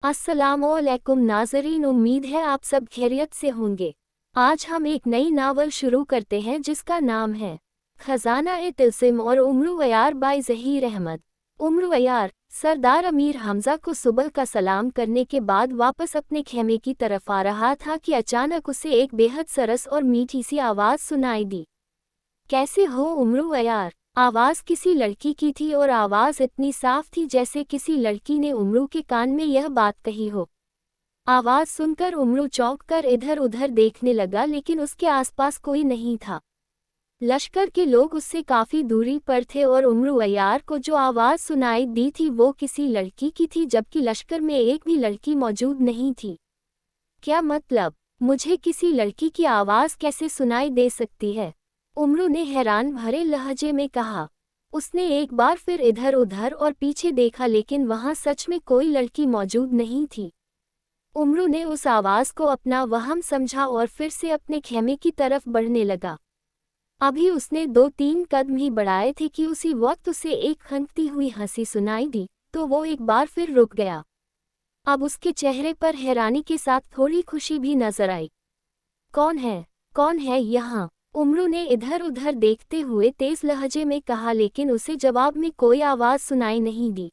अस्सलामुअलैकुम नाज़रीन, उम्मीद है आप सब खैरियत से होंगे। आज हम एक नई नावल शुरू करते हैं जिसका नाम है खजाना-ए-तिल्सिम और उम्र अयार बाय ज़हीर अहमद। उम्र अयार सरदार अमीर हमज़ा को सुबह का सलाम करने के बाद वापस अपने खेमे की तरफ आ रहा था कि अचानक उसे एक बेहद सरस और मीठी सी आवाज़ सुनाई दी। कैसे हो उम्र अयार? आवाज़ किसी लड़की की थी और आवाज़ इतनी साफ थी जैसे किसी लड़की ने उम्रू के कान में यह बात कही हो। आवाज़ सुनकर उम्रू चौंक कर इधर उधर देखने लगा, लेकिन उसके आसपास कोई नहीं था। लश्कर के लोग उससे काफ़ी दूरी पर थे और उम्र अयार को जो आवाज़ सुनाई दी थी वो किसी लड़की की थी, जबकि लश्कर में एक भी लड़की मौजूद नहीं थी। क्या मतलब? मुझे किसी लड़की की आवाज़ कैसे सुनाई दे सकती है? उम्रू ने हैरान भरे लहजे में कहा। उसने एक बार फिर इधर उधर और पीछे देखा, लेकिन वहां सच में कोई लड़की मौजूद नहीं थी। उम्रू ने उस आवाज़ को अपना वहम समझा और फिर से अपने खेमे की तरफ बढ़ने लगा। अभी उसने 2-3 कदम ही बढ़ाए थे कि उसी वक्त उसे एक खनकती हुई हंसी सुनाई दी, तो वो एक बार फिर रुक गया। अब उसके चेहरे पर हैरानी के साथ थोड़ी खुशी भी नजर आई। कौन है? कौन है यहाँ? उम्रू ने इधर उधर देखते हुए तेज लहजे में कहा, लेकिन उसे जवाब में कोई आवाज़ सुनाई नहीं दी।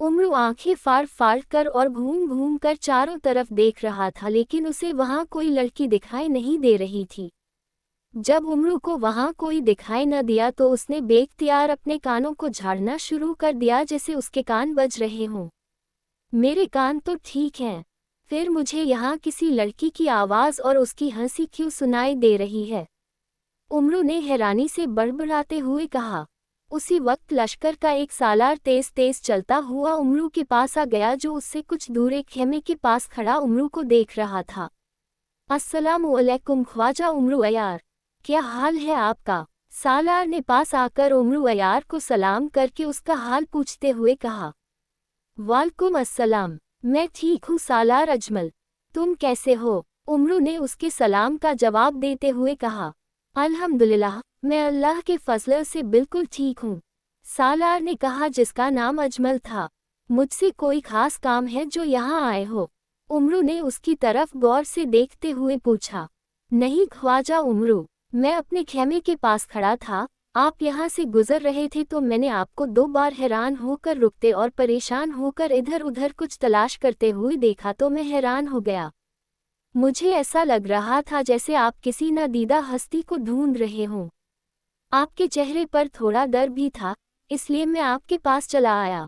उम्रू आंखें फाड़ फाड़ कर और घूम घूम कर चारों तरफ देख रहा था, लेकिन उसे वहां कोई लड़की दिखाई नहीं दे रही थी। जब उम्रू को वहां कोई दिखाई न दिया तो उसने बेख्तियार अपने कानों को झाड़ना शुरू कर दिया, जैसे उसके कान बज रहे हों। मेरे कान तो ठीक हैं, फिर मुझे यहाँ किसी लड़की की आवाज़ और उसकी हंसी क्यों सुनाई दे रही है? उम्रू ने हैरानी से बड़बड़ाते हुए कहा। उसी वक्त लश्कर का एक सालार तेज तेज चलता हुआ उम्रू के पास आ गया, जो उससे कुछ दूर एक खेमे के पास खड़ा उम्रू को देख रहा था। अस्सलामुअलैकुम ख्वाजा उम्रू अयार, क्या हाल है आपका? सालार ने पास आकर उम्रू अयार को सलाम करके उसका हाल पूछते हुए कहा। वालेकुम अस्सलाम, मैं ठीक हूँ सालार अजमल, तुम कैसे हो? उम्रू ने उसके सलाम का जवाब देते हुए कहा। अल्हम्दुलिल्लाह, मैं अल्लाह के फजल से बिल्कुल ठीक हूँ, सालार ने कहा जिसका नाम अजमल था। मुझसे कोई खास काम है जो यहाँ आए हो? उम्रू ने उसकी तरफ गौर से देखते हुए पूछा। नहीं ख्वाजा उम्रू, मैं अपने खेमे के पास खड़ा था, आप यहाँ से गुजर रहे थे तो मैंने आपको 2 बार हैरान होकर रुकते और परेशान होकर इधर उधर कुछ तलाश करते हुए देखा तो मैं हैरान हो गया। मुझे ऐसा लग रहा था जैसे आप किसी नादीदा हस्ती को ढूंढ रहे हों। आपके चेहरे पर थोड़ा डर भी था, इसलिए मैं आपके पास चला आया।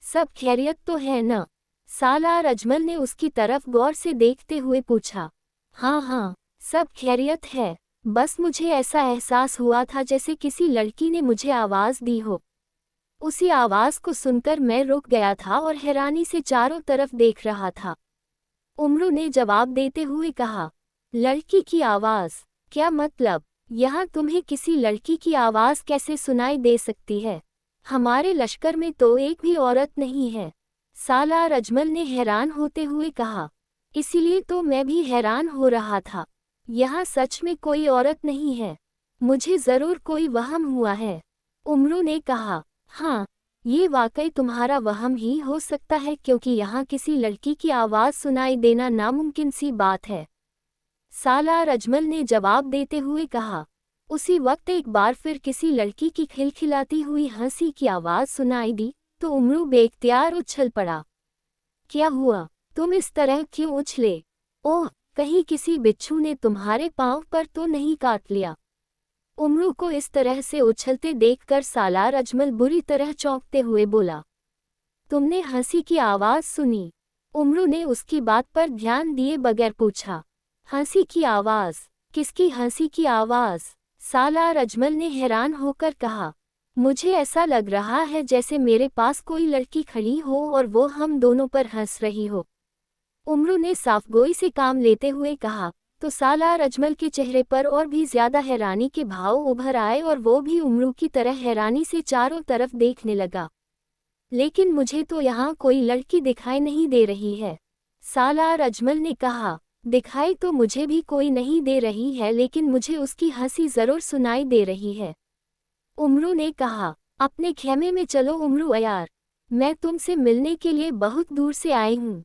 सब खैरियत तो है न? सालार अजमल ने उसकी तरफ गौर से देखते हुए पूछा। हाँ हाँ, सब खैरियत है, बस मुझे ऐसा एहसास हुआ था जैसे किसी लड़की ने मुझे आवाज़ दी हो। उसी आवाज़ को सुनकर मैं रुक गया था और हैरानी से चारों तरफ देख रहा था। उम्रू ने जवाब देते हुए कहा। लड़की की आवाज़? क्या मतलब? यहाँ तुम्हें किसी लड़की की आवाज़ कैसे सुनाई दे सकती है? हमारे लश्कर में तो एक भी औरत नहीं है, सालार अजमल ने हैरान होते हुए कहा। इसीलिए तो मैं भी हैरान हो रहा था, यहाँ सच में कोई औरत नहीं है, मुझे ज़रूर कोई वहम हुआ है। उम्रू ने कहा। हाँ, ये वाकई तुम्हारा वहम ही हो सकता है, क्योंकि यहाँ किसी लड़की की आवाज़ सुनाई देना नामुमकिन सी बात है, सालार अजमल ने जवाब देते हुए कहा। उसी वक्त एक बार फिर किसी लड़की की खिलखिलाती हुई हंसी की आवाज़ सुनाई दी, तो उम्रू बेख्तियार उछल पड़ा। क्या हुआ? तुम इस तरह क्यों उछले? ओह, कहीं किसी बिच्छू ने तुम्हारे पाँव पर तो नहीं काट लिया? उम्रू को इस तरह से उछलते देखकर सालार अजमल बुरी तरह चौंकते हुए बोला। तुमने हंसी की आवाज़ सुनी? उम्रू ने उसकी बात पर ध्यान दिए बगैर पूछा। हंसी की आवाज़? किसकी हंसी की आवाज़? सालार अजमल ने हैरान होकर कहा। मुझे ऐसा लग रहा है जैसे मेरे पास कोई लड़की खड़ी हो और वो हम दोनों पर हंस रही हो। उम्रू ने साफगोई से काम लेते हुए कहा, तो सालार अजमल के चेहरे पर और भी ज्यादा हैरानी के भाव उभर आए और वो भी उम्रू की तरह हैरानी से चारों तरफ देखने लगा। लेकिन मुझे तो यहाँ कोई लड़की दिखाई नहीं दे रही है, सालार अजमल ने कहा। दिखाई तो मुझे भी कोई नहीं दे रही है, लेकिन मुझे उसकी हंसी जरूर सुनाई दे रही है, उम्रू ने कहा। अपने खेमे में चलो उम्रू अयार, मैं तुमसे मिलने के लिए बहुत दूर से आई हूँ।